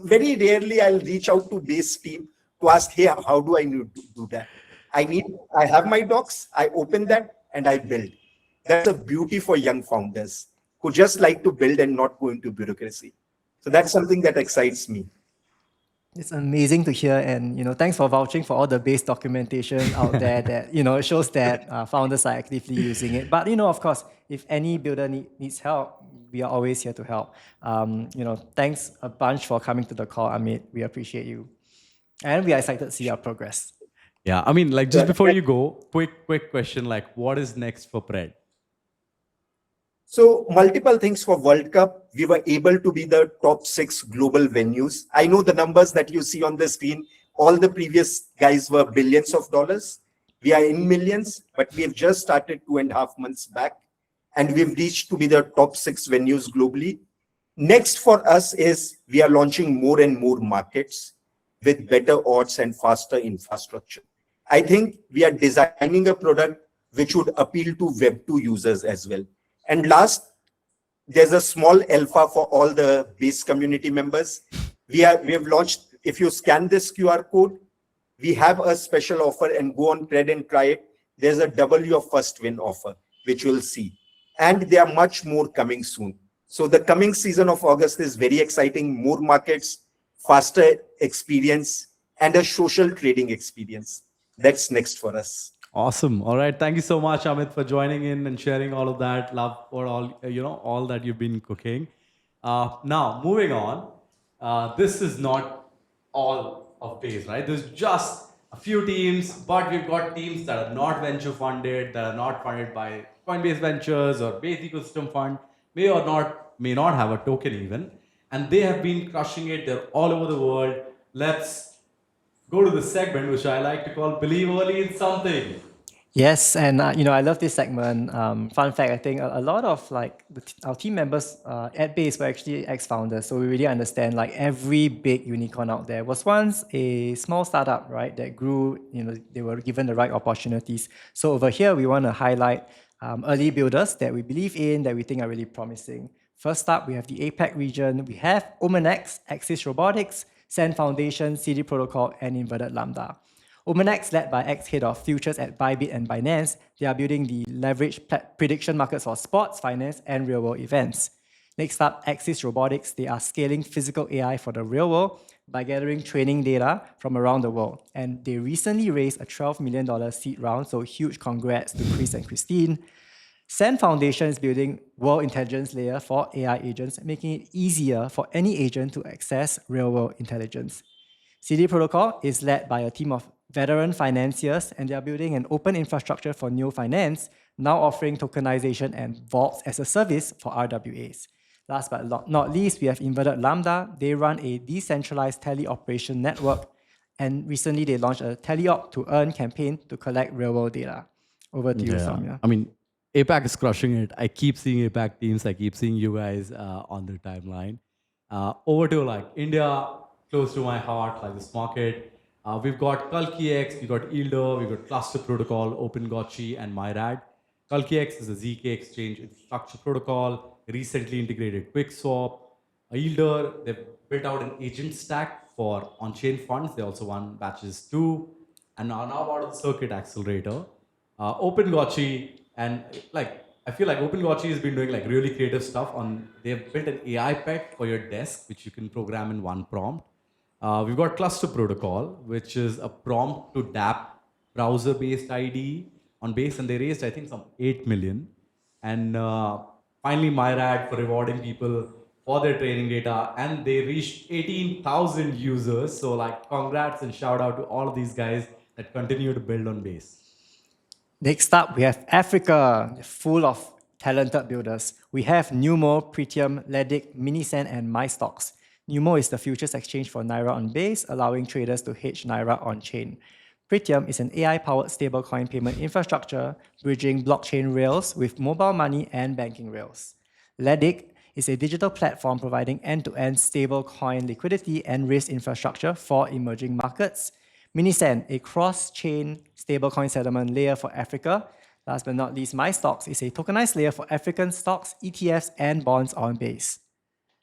rarely I'll reach out to base team to ask, hey, how do I need to do that? I have my docs, I open that and I build. That's a beauty for young founders who just like to build and not go into bureaucracy. So that's something that excites me. It's amazing to hear, and thanks for vouching for all the base documentation out there that it shows that founders are actively using it. But of course, if any builder needs help, we are always here to help. Thanks a bunch for coming to the call, Amit. We appreciate you, and we are excited to see our progress. Yeah, I mean, like, just before you go, quick question, like, what is next for Pred? So multiple things for World Cup. We were able to be the top 6 global venues. I know the numbers that you see on the screen. All the previous guys were billions of dollars. We are in millions, but we have just started 2.5 months back, and we've reached to be the top 6 venues globally. Next for us is we are launching more and more markets with better odds and faster infrastructure. I think we are designing a product which would appeal to Web2 users as well. And last, there's a small alpha for all the base community members. We have launched, if you scan this QR code, we have a special offer, and go on Pred and try it. There's a double your first win offer, which you'll see. And there are much more coming soon. So the coming season of August is very exciting. More markets, faster experience, and a social trading experience. That's next for us. Awesome. All right. Thank you so much, Amit, for joining in and sharing all of that love for all, all that you've been cooking. Now, moving on, this is not all of Base, right? There's just a few teams, but we've got teams that are not venture funded, that are not funded by Coinbase Ventures or Base Ecosystem Fund, may not have a token even, and they have been crushing it. They're all over the world. Let's go to the segment which I like to call Believe Early in Something. Yes, and I love this segment. Fun fact: I think a lot of like our team members at Base were actually ex-founders, so we really understand like every big unicorn out there was once a small startup, right? That grew. They were given the right opportunities. So over here, we want to highlight early builders that we believe in, that we think are really promising. First up, we have the APAC region. We have OmenX, Axis Robotics, Sand Foundation, CD Protocol, and Inverted Lambda. OmenX, led by ex-head of futures at Bybit and Binance, they are building the leverage prediction markets for sports, finance, and real-world events. Next up, Axis Robotics, they are scaling physical AI for the real world by gathering training data from around the world. And they recently raised a $12 million seed round, so huge congrats to Chris and Christine. Sand Foundation is building world intelligence layer for AI agents, making it easier for any agent to access real-world intelligence. CD Protocol is led by a team of veteran financiers, and they are building an open infrastructure for neo finance, now offering tokenization and vaults as a service for RWAs. Last but not least, we have Inverted Lambda. They run a decentralized teleoperation network, and recently they launched a teleop to earn campaign to collect real-world data. Over to you, Soumya. I mean, APAC is crushing it. I keep seeing APAC teams. I keep seeing you guys on the timeline. Over to like India, close to my heart, like this market. We've got KalkiX, we've got Yielder, we've got Cluster Protocol, OpenGotchi, and MyRad. KalkiX is a ZK exchange infrastructure protocol, recently integrated QuickSwap. Yielder, they've built out an agent stack for on-chain funds. They also won batches 2 and are now part of the circuit accelerator. OpenGotchi, and like I feel like OpenGotchi has been doing like really creative stuff on. They've built an AI pet for your desk, which you can program in one prompt. We've got Cluster Protocol, which is a prompt to DApp browser-based IDE on Base, and they raised I think some 8 million. And finally, MyRad for rewarding people for their training data, and they reached 18,000 users. So like, congrats and shout out to all of these guys that continue to build on Base. Next up, we have Africa, full of talented builders. We have Numo, Pretium, Ledic, Minisend, and MyStocks. Numo is the futures exchange for Naira on Base, allowing traders to hedge Naira on chain. Pretium is an AI-powered stablecoin payment infrastructure, bridging blockchain rails with mobile money and banking rails. Ledic is a digital platform providing end-to-end stablecoin liquidity and risk infrastructure for emerging markets. Minisend, a cross-chain stablecoin settlement layer for Africa. Last but not least, MyStocks is a tokenized layer for African stocks, ETFs, and bonds on Base.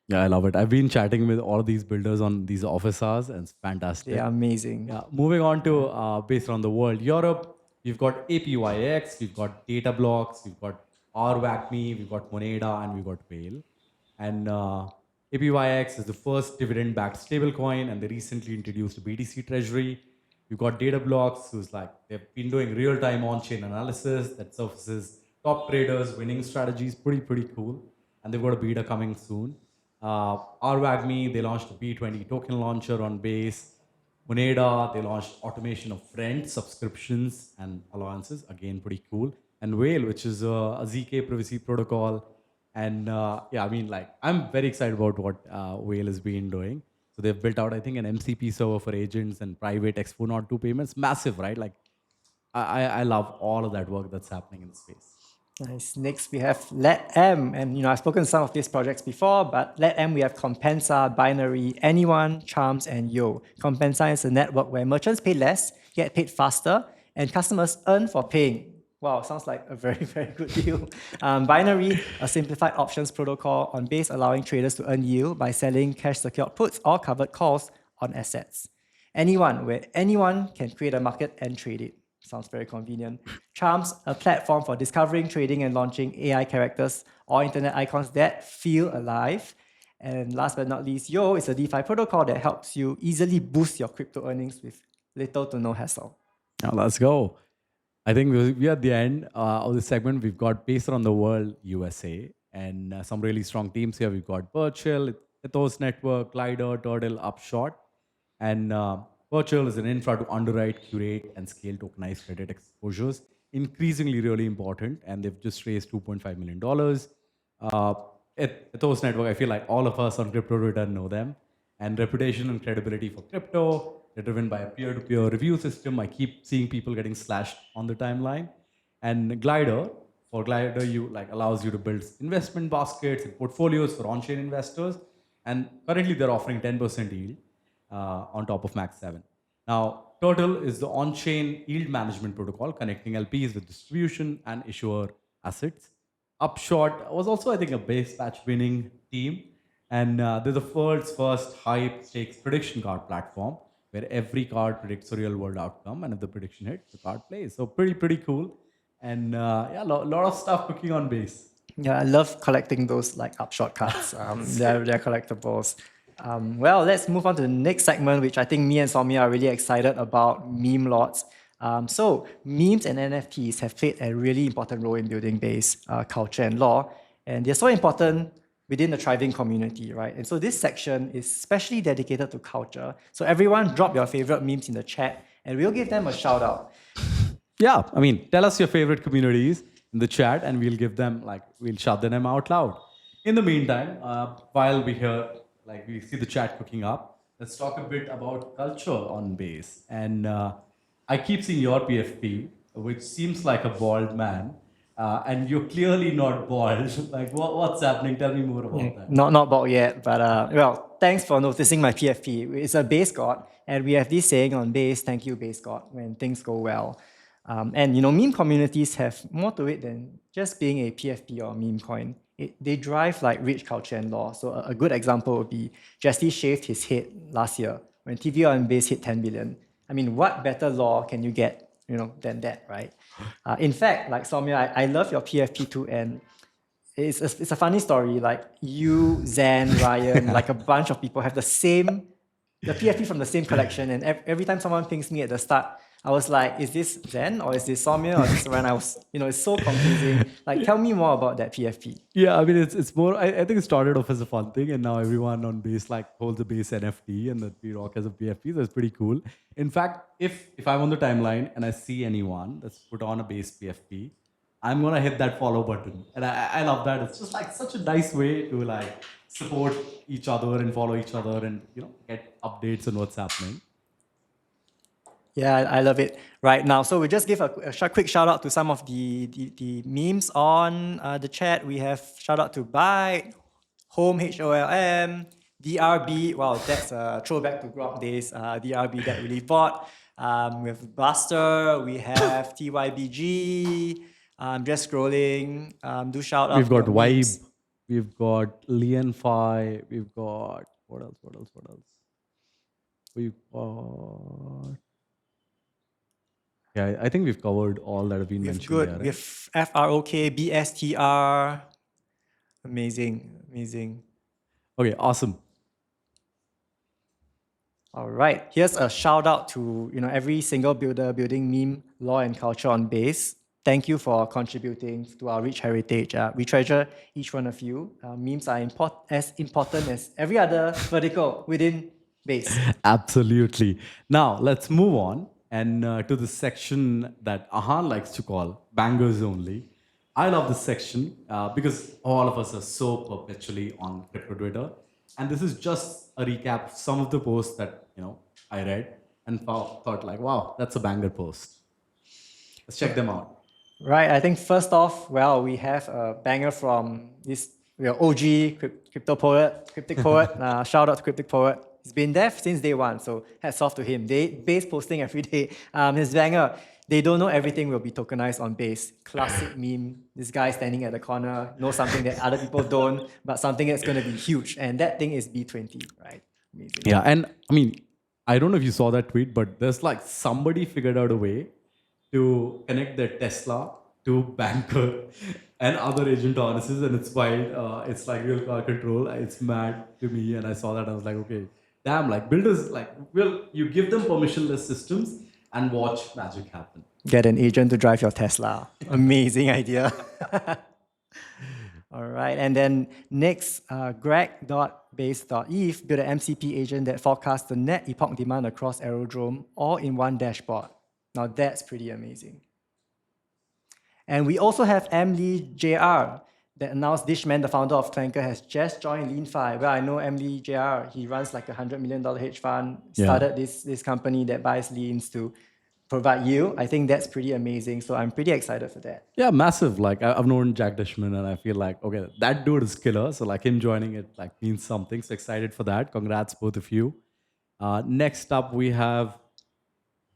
Yeah, I love it. I've been chatting with all of these builders on these office hours, and it's fantastic. They are amazing. Yeah, moving on to based around the world, Europe, we've got APYX, we've got Data Blocks, we've got RWACME, we've got Moneda, and we've got Whale. And APYX is the first dividend-backed stablecoin, and they recently introduced a BTC treasury. We've got Data Blocks, who's like, they've been doing real-time on-chain analysis that surfaces top traders, winning strategies, pretty cool. And they've got a beta coming soon. RWAGME, they launched a B20 token launcher on Base. Moneda, they launched automation of rent, subscriptions, and allowances. Again, pretty cool. And Whale, which is a ZK privacy protocol. And yeah, I mean, like, I'm very excited about what Whale has been doing. So they've built out, I think, an MCP server for agents and private X402 payments. Massive, right? Like, I love all of that work that's happening in the space. Nice. Next, we have LetM. And, I've spoken to some of these projects before, but LetM, we have Compensa, Binary, Anyone, Charms, and Yo. Compensa is a network where merchants pay less, get paid faster, and customers earn for paying. Wow, sounds like a very, very good deal. Binary, a simplified options protocol on Base, allowing traders to earn yield by selling cash-secured puts or covered calls on assets. Anyone, where anyone can create a market and trade it. Sounds very convenient. Charms, a platform for discovering, trading, and launching AI characters or internet icons that feel alive. And last but not least, Yo is a DeFi protocol that helps you easily boost your crypto earnings with little to no hassle. Now let's go. I think we're at the end of the segment. We've got based around the world, USA, and some really strong teams here. We've got Virtual, Ethos Network, Glider, Turtle, Upshot, and Virtual is an infra to underwrite, curate, and scale tokenized credit exposures. Increasingly really important, and they've just raised $2.5 million. Ethos Network, I feel like all of us on crypto Twitter know them, and reputation and credibility for crypto. They're driven by a peer-to-peer review system. I keep seeing people getting slashed on the timeline. And Glider, for Glider, you like allows you to build investment baskets and portfolios for on-chain investors. And currently, they're offering 10% yield on top of Max 7. Now, Turtle is the on-chain yield management protocol connecting LPs with distribution and issuer assets. Upshot was also, I think, a base patch winning team. And they're the world's first high stakes prediction card platform where every card predicts a real world outcome. And if the prediction hits, the card plays. So pretty cool. And yeah, a lot of stuff cooking on base. Yeah, I love collecting those like upshot cards. They're collectibles. Well, let's move on to the next segment, which I think me and Soumya are really excited about, meme lots. So memes and NFTs have played a really important role in building base culture and law, and they're so important within the thriving community, right? And so this section is specially dedicated to culture. So everyone drop your favorite memes in the chat, and we'll give them a shout out. Yeah, I mean, tell us your favorite communities in the chat, and we'll shout them out loud. In the meantime, while we see the chat cooking up, let's talk a bit about culture on base. And I keep seeing your PFP, which seems like a bald man, and you're clearly not bald. Like, what's happening? Tell me more about that. Not bald yet, but well, thanks for noticing my PFP. It's a base god, and we have this saying on base, thank you, base god, when things go well. And meme communities have more to it than just being a PFP or a meme coin. They drive like rich culture and law. So a good example would be Jesse shaved his head last year when TV on base hit 10 billion. I mean, what better law can you get, than that, right? In fact, like Soumya, I love your PFP too, and it's a funny story. Like you, Zan, Ryan, like a bunch of people have the PFP from the same collection, and every time someone pings me at the start, I was like, is this Zen or is this Soumya or this Ren? It's so confusing. Like, tell me more about that PFP. Yeah, I mean, it's more, I think it started off as a fun thing, and now everyone on base holds a base NFT, and that we rock as a PFP, so it's pretty cool. In fact, if I'm on the timeline and I see anyone that's put on a base PFP, I'm gonna hit that follow button. And I love that. It's just like such a nice way to support each other and follow each other and get updates on what's happening. Yeah, I love it right now. So we just give a quick shout out to some of the memes on the chat. We have shout out to Byte, Home HOLM, DRB. Wow, that's a throwback to Grok days. DRB that really bought. We have Buster. We have TYBG. Just scrolling. Do shout out. We've got Vibe. Memes. We've got Lian Phi. We've got what else? We've got. Yeah, I think we've covered all that have been mentioned. Good. There, right? We have FROK, BSTR. Amazing. Okay, awesome. All right. Here's a shout out to every single builder building meme law and culture on base. Thank you for contributing to our rich heritage. We treasure each one of you. Memes are as important as every other vertical within base. Absolutely. Now let's move on and to the section that Ahan likes to call bangers only. I love this section because all of us are so perpetually on crypto Twitter, and this is just a recap of some of the posts that I read and thought like, wow, that's a banger post. Let's check them out. Right. I think first off, well, we have a banger from this OG cryptic poet. Shout out to Cryptic Poet. He's been there since day one, so hats off to him. Base posting every day. His banger, they don't know everything will be tokenized on base. Classic meme. This guy standing at the corner knows something that other people don't, but something that's going to be huge. And that thing is B20, right? Amazing. Yeah, and I mean, I don't know if you saw that tweet, but there's somebody figured out a way to connect their Tesla to banker and other agent harnesses, and it's wild. It's like real car control. It's mad to me, and I saw that. I was like, okay, damn, builders, you give them permissionless systems and watch magic happen. Get an agent to drive your Tesla. Amazing idea. All right, and then next, greg.base.eth built an MCP agent that forecasts the net epoch demand across Aerodrome all in one dashboard. Now that's pretty amazing. And we also have Emily JR. that announced Dishman, the founder of Clanker, has just joined LeanFi. Well, I know Emily JR, he runs like $100 million hedge fund, started this company that buys leans to provide yield. I think that's pretty amazing. So I'm pretty excited for that. Yeah, massive. Like I've known Jack Dishman, and I feel like okay, that dude is killer. So like him joining it like means something. So excited for that. Congrats both of you. Next up we have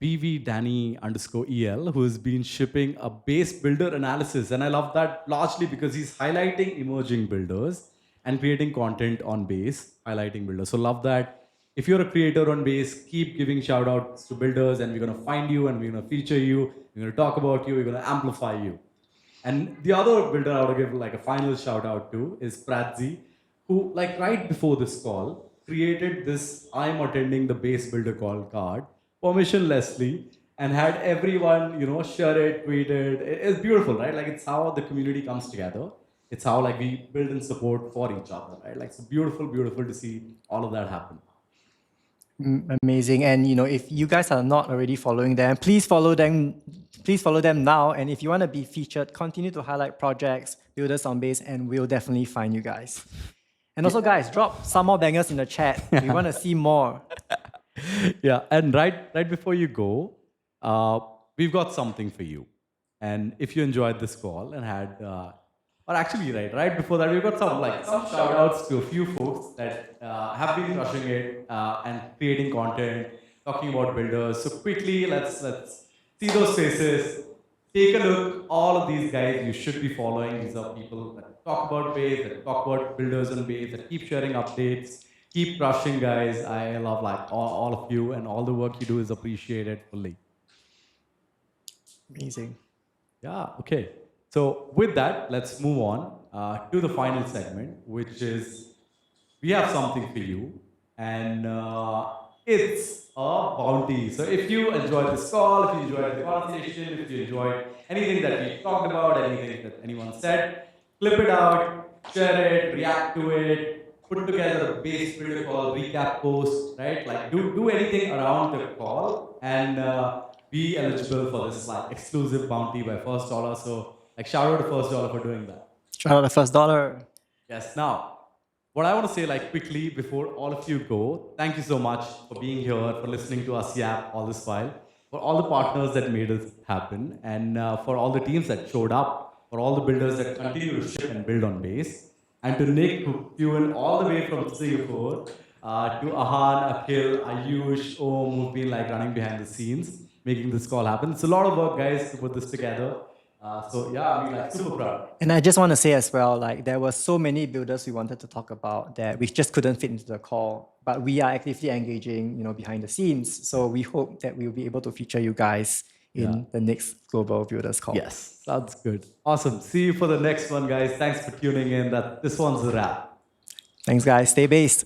BV Danny underscore EL, who's been shipping a base builder analysis. And I love that largely because he's highlighting emerging builders and creating content on base, highlighting builders. So love that. If you're a creator on base, keep giving shout outs to builders, and we're going to find you and we're going to feature you. We're going to talk about you. We're going to amplify you. And the other builder I want to give like a final shout out to is Pratzi, who like right before this call created this I'm attending the base builder call card permissionlessly and had everyone, share it, tweet it. It's beautiful, right? Like it's how the community comes together. It's how like we build and support for each other, right? Like it's beautiful, beautiful to see all of that happen. Amazing. And if you guys are not already following them, please follow them. Please follow them now. And if you want to be featured, continue to highlight projects, builders on base, and we'll definitely find you guys. And also, guys, drop some more bangers in the chat. We want to see more. Yeah, and right before you go, we've got something for you. And if you enjoyed this call and had, or actually, right before that, we've got some shout outs to a few folks that have been crushing it and creating content, talking about builders. So quickly, let's see those faces. Take a look. All of these guys you should be following. These are people that talk about base, that talk about builders on base, that keep sharing updates. Keep crushing, guys. I love like all of you, and all the work you do is appreciated fully. Amazing. Yeah, okay. So with that, let's move on to the final segment, which is we have something for you, and it's a bounty. So if you enjoyed this call, if you enjoyed the conversation, if you enjoyed anything that we talked about, anything that anyone said, clip it out, share it, react to it, put together a base builder call recap post, right? Like do anything around the call and be eligible for this like exclusive bounty by first dollar. So like shout out to first dollar for doing that. Shout out the first dollar. Yes. Now, what I want to say like quickly before all of you go, thank you so much for being here, for listening to us yap all this while, for all the partners that made it happen, and for all the teams that showed up, for all the builders that continue to ship and build on base. And to Nick, who flew in all the way from Singapore, to Ahan, Akhil, Ayush, Om, who've been like running behind the scenes, making this call happen. It's a lot of work, guys, to put this together. So yeah, I mean, like super proud. And I just want to say as well, like there were so many builders we wanted to talk about that we just couldn't fit into the call, but we are actively engaging, behind the scenes. So we hope that we'll be able to feature you guys in the next Global Builders Call. Yes, sounds good. Awesome. See you for the next one, guys. Thanks for tuning in. This one's a wrap. Thanks, guys. Stay based.